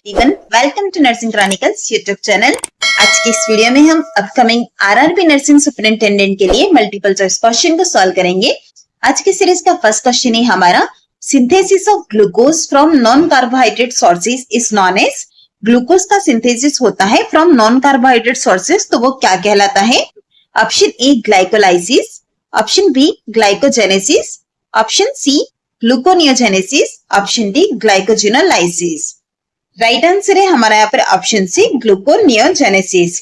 Everyone, welcome to nursing chronicles YouTube channel. आज की इस वीडियो में हम अपकमिंग आरआरबी नर्सिंग सुपरिटेंडेंट के लिए मल्टीपल चॉइस क्वेश्चन को सॉल्व करेंगे। आज की सीरीज का फर्स्ट क्वेश्चन है हमारा, synthesis of glucose from non carbohydrate sources is known as. Glucose का सिंथेसिस होता है फ्रॉम नॉन कार्बोहाइड्रेट सोर्सेज, तो वो क्या कहलाता है? Option A glycolysis, option B glycogenesis, option C gluconeogenesis, option D glycogenolysis. Right answer है हमारा यहाँ पर ऑप्शन सी ग्लूकोनियोजेनेसिस।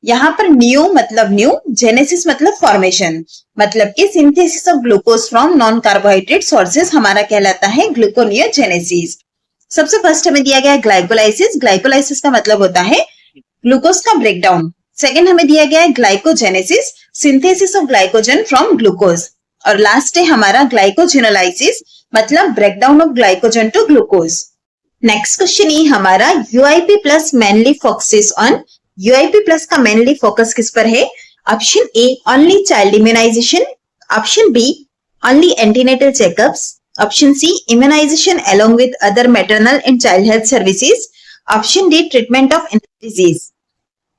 यहाँ पर नियो मतलब न्यू, जेनेसिस मतलब फॉर्मेशन, मतलब कि synthesis of glucose from non carbohydrate sources हमारा कहलाता है ग्लूकोनियोजेनेसिस। सबसे फर्स्ट हमें दिया गया है ग्लाइकोलाइसिस। ग्लाइकोलाइसिस का मतलब होता है ग्लूकोज का ब्रेकडाउन। सेकेंड हमें दिया गया है glycogenesis, synthesis of glycogen from glucose. और लास्ट है हमारा ग्लाइकोजिनोलाइसिस, मतलब breakdown of glycogen to glucose. Next question ये हमारा, UIP plus mainly focuses on. UIP plus का मेनली फोकस किस पर है? Option A only child immunisation, option B only antenatal checkups, option C immunisation along with other maternal and child health services, option D treatment of disease.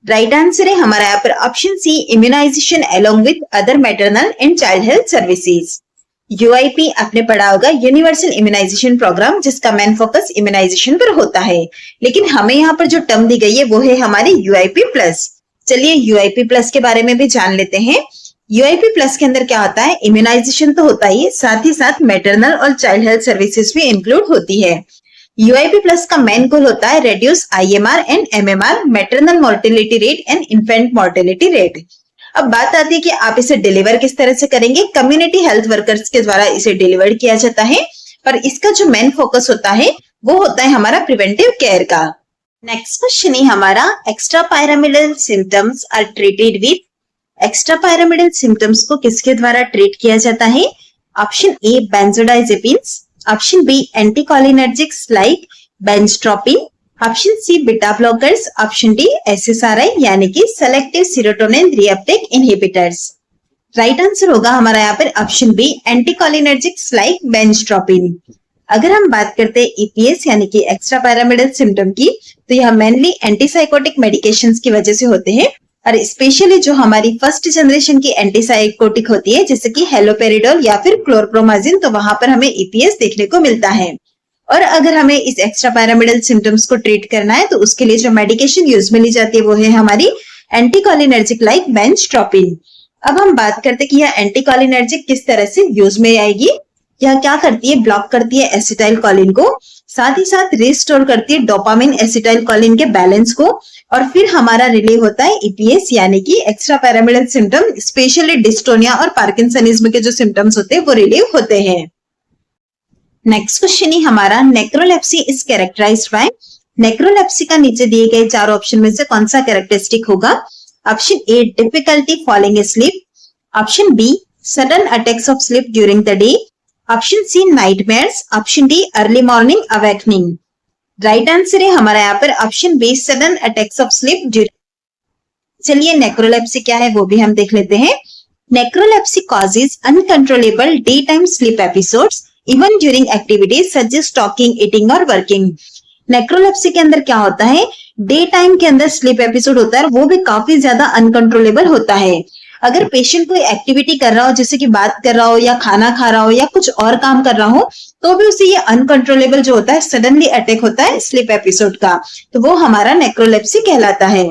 Right answer है हमारा यहाँ पर option C immunisation along with other maternal and child health services. UIP आपने पढ़ा होगा, universal immunisation programme, जिसका main focus immunisation पर होता है। लेकिन हमें यहाँ पर जो टर्म दी गई है वो है हमारी यूआईपी प्लस। चलिए यूआईपी प्लस के बारे में भी जान लेते हैं। यूआईपी प्लस के अंदर क्या होता है? इम्यूनाइजेशन तो होता ही, साथ ही साथ मैटरनल और चाइल्ड हेल्थ सर्विसेज भी इंक्लूड होती है। यूआईपी प्लस का मेन गोल होता है reduce IMR and MMR, maternal mortality rate and infant mortality rate. अब बात आती है कि आप इसे डिलीवर किस तरह से करेंगे। कम्युनिटी हेल्थ वर्कर्स के द्वारा इसे डिलीवर किया जाता है, पर इसका जो मेन फोकस होता है वो होता है हमारा प्रिवेंटिव केयर का। नेक्स्ट क्वेश्चन है हमारा, extra pyramidal symptoms are treated with. Extra pyramidal symptoms को किसके द्वारा ट्रीट किया जाता है? Option A benzodiazepines, option B anticholinergics like benztropine, option C beta blockers, option D SSRI यानी कि selective serotonin reuptake inhibitors. Right answer होगा हमारा यहाँ पर option B anticholinergics like benztropine. अगर हम बात करते हैं ईपीएस यानी कि एक्स्ट्रा पैरामिडल सिम्टम की, तो यह मेनली एंटीसाइकोटिक मेडिकेशंस की वजह से होते हैं, और स्पेशली जो हमारी फर्स्ट जनरेशन की एंटीसाइकोटिक होती है जैसे कि हेलोपेरिडोल या फिर क्लोरप्रोमाजिन, तो वहां पर हमें ईपीएस देखने को मिलता है। और अगर हमें इस एक्स्ट्रा पैरामिडल सिम्टम्स को ट्रीट करना है तो उसके लिए जो मेडिकेशन यूज में ली जाती है वो है हमारी एंटीकोलिनर्जिक लाइक बेंजट्रोपिन। अब हम बात करते हैं कि यह एंटीकोलिनर्जिक किस तरह से यूज में आएगी। यह क्या करती है? ब्लॉक करती है एसिटाइल कोलिन को, साथ ही साथ रिस्टोर करती है डोपामिन एसिटाइल कोलिन के बैलेंस को, और फिर हमारा रिलीव होता है ईपीएस यानी कि extra pyramidal symptom, specially dystonia और पार्किंसनिज्म के जो सिम्टम्स होते हैं वो रिलीव होते हैं। नेक्स्ट क्वेश्चन ही हमारा, narcolepsy is characterised by. Narcolepsy का नीचे दिए गए चार ऑप्शन में से कौन सा कैरेक्टरिस्टिक होगा? Option A difficulty falling asleep, option B sudden attacks of sleep during the day, option C nightmares, option D early morning awakening. Right answer है हमारा यहाँ पर option B sudden attacks of sleep during. चलिए narcolepsy क्या है वो भी हम देख लेते हैं। Narcolepsy causes uncontrollable daytime sleep episodes even during activities such as talking, eating और वर्किंग। नेक्रोलेप्सी के अंदर क्या होता है? डे टाइम के अंदर स्लीप एपिसोड होता है, वो भी काफी ज्यादा अनकंट्रोलेबल होता है। अगर पेशेंट कोई एक्टिविटी कर रहा हो, जैसे कि बात कर रहा हो या खाना खा रहा हो या कुछ और काम कर रहा हो, तो भी उसे ये अनकंट्रोलेबल जो होता है, सडनली अटैक होता है स्लीप एपिसोड का, तो वो हमारा नेक्रोलेप्सी कहलाता है।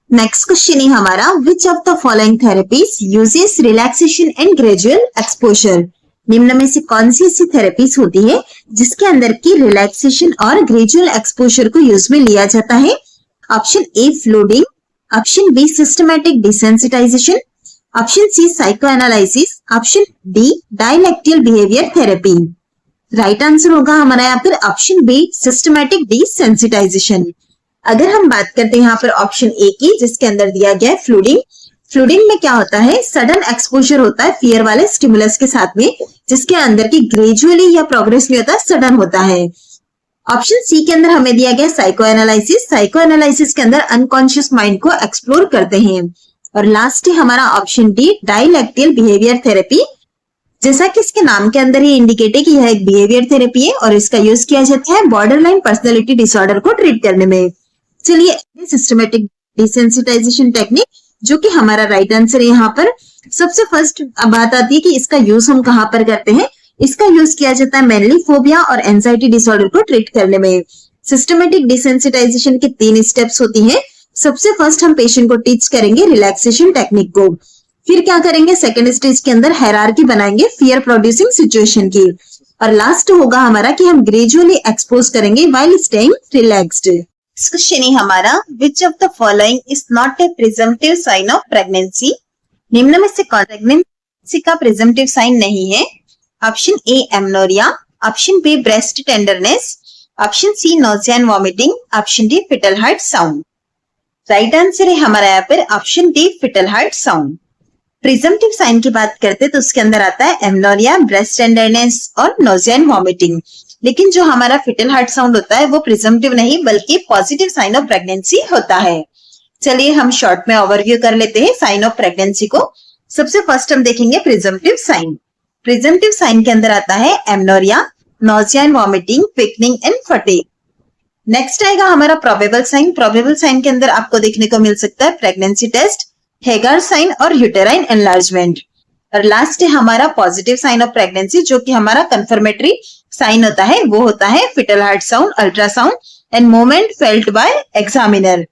नेक्स्ट क्वेश्चन है हमारा, which of the following therapies uses relaxation and gradual exposure. निम्न में से कौन सी ऐसी थेरेपीज होती है जिसके अंदर की रिलैक्सेशन और ग्रेजुअल एक्सपोजर को यूज में लिया जाता है? Option A flooding, option B systematic desensitisation, option C psychoanalysis, option D dialectical behaviour therapy. Right answer होगा हमारा यहाँ पर ऑप्शन बी सिस्टमैटिक डिसेंसिटाइजेशन। अगर हम बात करते हैं यहाँ पर ऑप्शन ए की, जिसके अंदर दिया गया है फ्लूडिंग। फ्लूडिंग में क्या होता है? सडन एक्सपोजर होता है फियर वाले स्टिमुलस के साथ में, जिसके अंदर की ग्रेजुअली या प्रोग्रेसली होता है, सडन होता है। ऑप्शन सी के अंदर हमें दिया गया साइको एनालिसिस। साइको एनालिसिस के अंदर अनकॉन्शियस माइंड को एक्सप्लोर करते हैं। और लास्ट है हमारा option D dialectical behaviour therapy, जैसा कि इसके नाम के अंदर ही इंडिकेट है कि यह एक बिहेवियर थेरेपी है और इसका यूज किया जाता है बॉर्डरलाइन पर्सनैलिटी डिसऑर्डर को ट्रीट करने में। चलिए सिस्टमेटिक डिसेंसिटाइजेशन टेक्निक, जो कि हमारा राइट आंसर है यहाँ पर। सबसे फर्स्ट बात आती है कि इसका यूज हम कहाँ पर करते हैं। इसका यूज किया जाता है मेनली फोबिया और एंजाइटी डिसऑर्डर को ट्रीट करने में। सिस्टमेटिक डिसेंसिटाइजेशन के 3 स्टेप्स होती हैं। सबसे फर्स्ट हम पेशेंट को टीच करेंगे रिलैक्सेशन टेक्निक को, फिर क्या करेंगे सेकंड स्टेज के अंदर हायरार्की बनाएंगे फियर प्रोड्यूसिंग सिचुएशन की, और लास्ट होगा हमारा कि हम ग्रेजुअली एक्सपोज करेंगे व्हाइल स्टेइंग रिलैक्स्ड। क्वेश्चन है हमारा, which of the following is not a presumptive sign of pregnancy. निम्न में से कौन प्रेगनेंसी का प्रिजम्पटिव साइन नहीं है। Option A amenorrhoea, option B breast tenderness, option C nausea and vomiting, option D fetal heart sound. Right answer है हमारा यहाँ पर option D fetal heart sound. Presumptive sign की बात करते तो उसके अंदर आता है एमनोरिया, ब्रेस्ट टेंडरनेस और नोजिया एंड वॉमिटिंग। लेकिन जो हमारा फिटल हार्ट साउंड होता है वो प्रिजम्पटिव नहीं बल्कि पॉजिटिव साइन ऑफ प्रेगनेंसी होता है। चलिए हम शॉर्ट में ओवरव्यू कर लेते हैं साइन ऑफ प्रेगनेंसी को। सबसे फर्स्ट हम देखेंगे प्रिजम्पटिव साइन। प्रिजम्पटिव साइन के अंदर आता है amenorrhoea, nausea and vomiting, quickening and fatigue. Next आएगा हमारा प्रोबेबल साइन। प्रोबेबल साइन के अंदर आपको देखने को मिल सकता है प्रेगनेंसी टेस्ट, हेगार साइन और यूटेराइन एनलार्जमेंट। और लास्ट है हमारा पॉजिटिव साइन ऑफ प्रेगनेंसी, जो कि हमारा कंफर्मेटरी साइन होता है, वो होता है fetal heart sound, ultrasound and movement felt by examiner.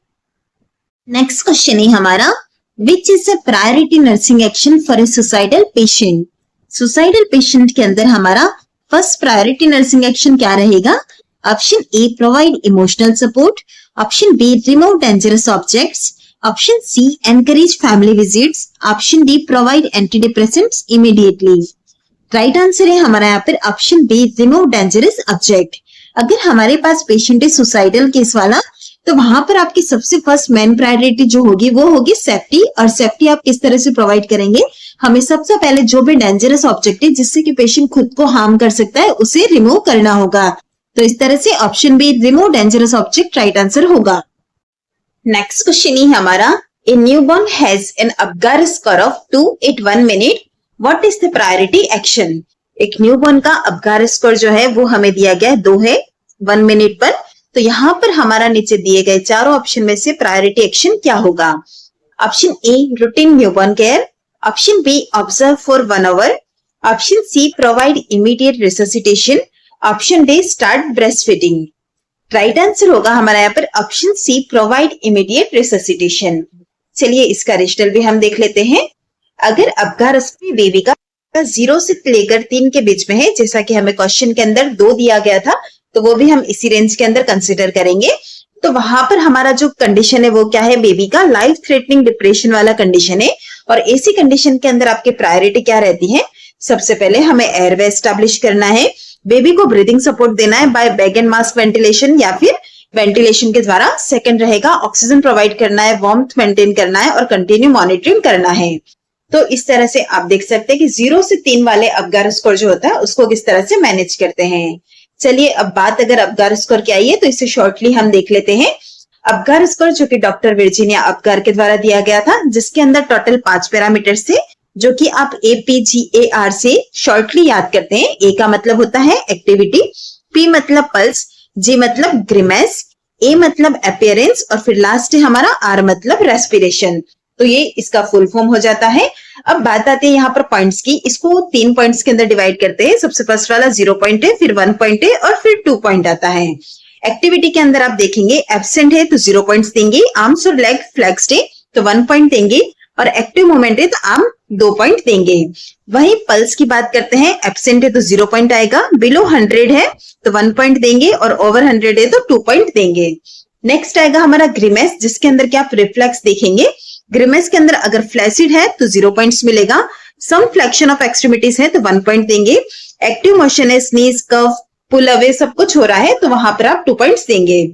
Next question है हमारा, which is a priority nursing action for a suicidal patient. Suicidal patient के अंदर हमारा फर्स्ट प्रायोरिटी नर्सिंग एक्शन क्या रहेगा। Option A provide emotional support, option B remove dangerous objects, option C encourage family visits, option D provide antidepressants immediately. Right answer है हमारा यहाँ पर option B remove dangerous object. अगर हमारे पास patient है suicidal case वाला तो वहां पर आपकी सबसे फर्स्ट मेन प्रायोरिटी जो होगी वो होगी सेफ्टी। और सेफ्टी आप किस तरह से प्रोवाइड करेंगे, हमें सबसे पहले जो भी डेंजरस ऑब्जेक्ट है जिससे कि पेशेंट खुद को हार्म कर सकता है उसे रिमूव करना होगा। तो इस तरह से option B remove dangerous object right answer होगा। नेक्स्ट क्वेश्चन ही हमारा, a newborn has an Apgar score of 2 at 1 minute, what is the priority action. एक न्यूबॉर्न का अपगार स्कोर जो है वो हमें दिया गया है 2 है 1 मिनट पर। तो यहाँ पर हमारा नीचे दिए गए चारों ऑप्शन में से प्रायोरिटी एक्शन क्या होगा। Option A routine newborn care, option B observe for 1 hour, option C provide immediate resuscitation, option D start breast feeding. Right answer होगा हमारा यहाँ पर option C provide immediate resuscitation. चलिए इसका रेशनल भी हम देख लेते हैं। अगर अपगार स्कोर बेबी का 0 से लेकर 3 के बीच में है, जैसा कि हमें क्वेश्चन के अंदर 2 दिया गया था, तो वो भी हम इसी रेंज के अंदर कंसिडर करेंगे। तो वहां पर हमारा जो कंडीशन है वो क्या है, बेबी का लाइफ थ्रेटनिंग डिप्रेशन वाला कंडीशन है। और ऐसी कंडीशन के अंदर आपकी प्रायोरिटी क्या रहती है, सबसे पहले हमें एयरवे एस्टैब्लिश करना है, बेबी को ब्रीदिंग सपोर्ट देना है by bag and mask ventilation या फिर वेंटिलेशन के द्वारा। सेकंड रहेगा ऑक्सीजन प्रोवाइड करना है, वार्मथ मेंटेन करना है और कंटिन्यू मॉनिटरिंग करना है। तो इस तरह से आप देख सकते हैं कि 0 से 3 वाले अपगार स्कोर जो होता है उसको किस तरह से मैनेज करते हैं। चलिए अब बात अगर अपगार स्कोर की आई है तो इसे शॉर्टली हम देख लेते हैं। अपगार स्कोर जो कि डॉक्टर वर्जीनिया अपगार के द्वारा दिया गया था, जिसके अंदर टोटल 5 पैरामीटर्स थे जो कि आप APGAR से शॉर्टली याद करते हैं। ए का मतलब होता है एक्टिविटी, P मतलब पल्स, G मतलब ग्रिमेस, A मतलब अपीयरेंस और फिर लास्ट है हमारा R मतलब रेस्पिरेशन। तो ये इसका फुल फॉर्म हो जाता है। अब बात आती है यहाँ पर पॉइंट्स की। इसको 3 पॉइंट्स के अंदर डिवाइड करते हैं। सबसे फर्स्ट वाला 0 पॉइंट है, फिर 1 पॉइंट है और फिर 2 पॉइंट आता है। एक्टिविटी के अंदर आप देखेंगे एब्सेंट है तो 0 पॉइंट्स देंगे, आर्म्स और लेग फ्लेक्स्ड है तो 1 पॉइंट देंगे और एक्टिव मूवमेंट है तो आर्म 2 पॉइंट देंगे। वहीं पल्स की बात करते हैं, एब्सेंट है तो 0 पॉइंट आएगा, बिलो 100 है तो 1 पॉइंट देंगे और ओवर 100 है तो 2 पॉइंट देंगे। नेक्स्ट आएगा हमारा ग्रिमेस, जिसके अंदर क्या आप रिफ्लेक्स देखेंगे। ग्रिमेस के अंदर अगर फ्लैसिड है तो 0 पॉइंट्स मिलेगा, सम फ्लेक्शन ऑफ एक्सट्रीमिटीज है तो 1 पॉइंट देंगे, एक्टिव मोशन है, स्नीज, कफ, पुल अवे सब कुछ हो रहा है तो वहां पर आप 2 पॉइंट्स देंगे।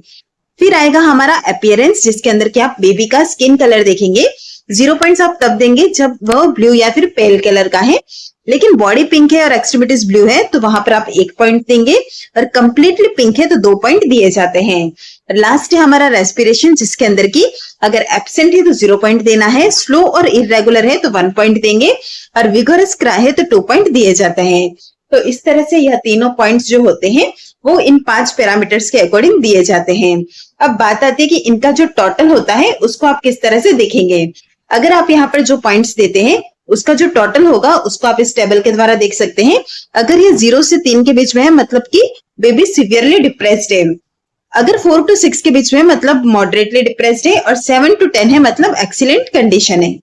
फिर आएगा हमारा अपीयरेंस, जिसके अंदर क्या आप बेबी का स्किन कलर देखेंगे। 0 पॉइंट्स आप तब देंगे जब वह ब्लू या फिर पेल कलर का है। लेकिन बॉडी पिंक है और एक्सट्रीमिटीज ब्लू है तो वहां पर आप 1 पॉइंट देंगे, और कंप्लीटली पिंक है तो 2 पॉइंट दिए जाते हैं। लास्ट है हमारा रेस्पिरेशन, जिसके अंदर की अगर एब्सेंट है तो 0 पॉइंट देना है, स्लो और इरेगुलर है तो 1 पॉइंट देंगे, और विगोरस क्राई है तो 2 पॉइंट दिए जाते हैं। तो इस तरह से यह तीनों पॉइंट्स जो होते हैं वो इन 5 पैरामीटर्स के अकॉर्डिंग दिए जाते हैं। अब बात आती है कि इनका जो टोटल होता है उसको आप किस तरह से देखेंगे। अगर आप यहाँ पर जो पॉइंट्स देते हैं उसका जो टोटल होगा उसको आप इस टेबल के द्वारा देख सकते हैं। अगर ये 0 से 3 के बीच में है मतलब कि बेबी सिवियरली डिप्रेस्ड है, अगर 4 to 6 के बीच में मतलब मॉडरेटली डिप्रेस्ड है, और 7 to 10 है मतलब एक्सीलेंट कंडीशन है।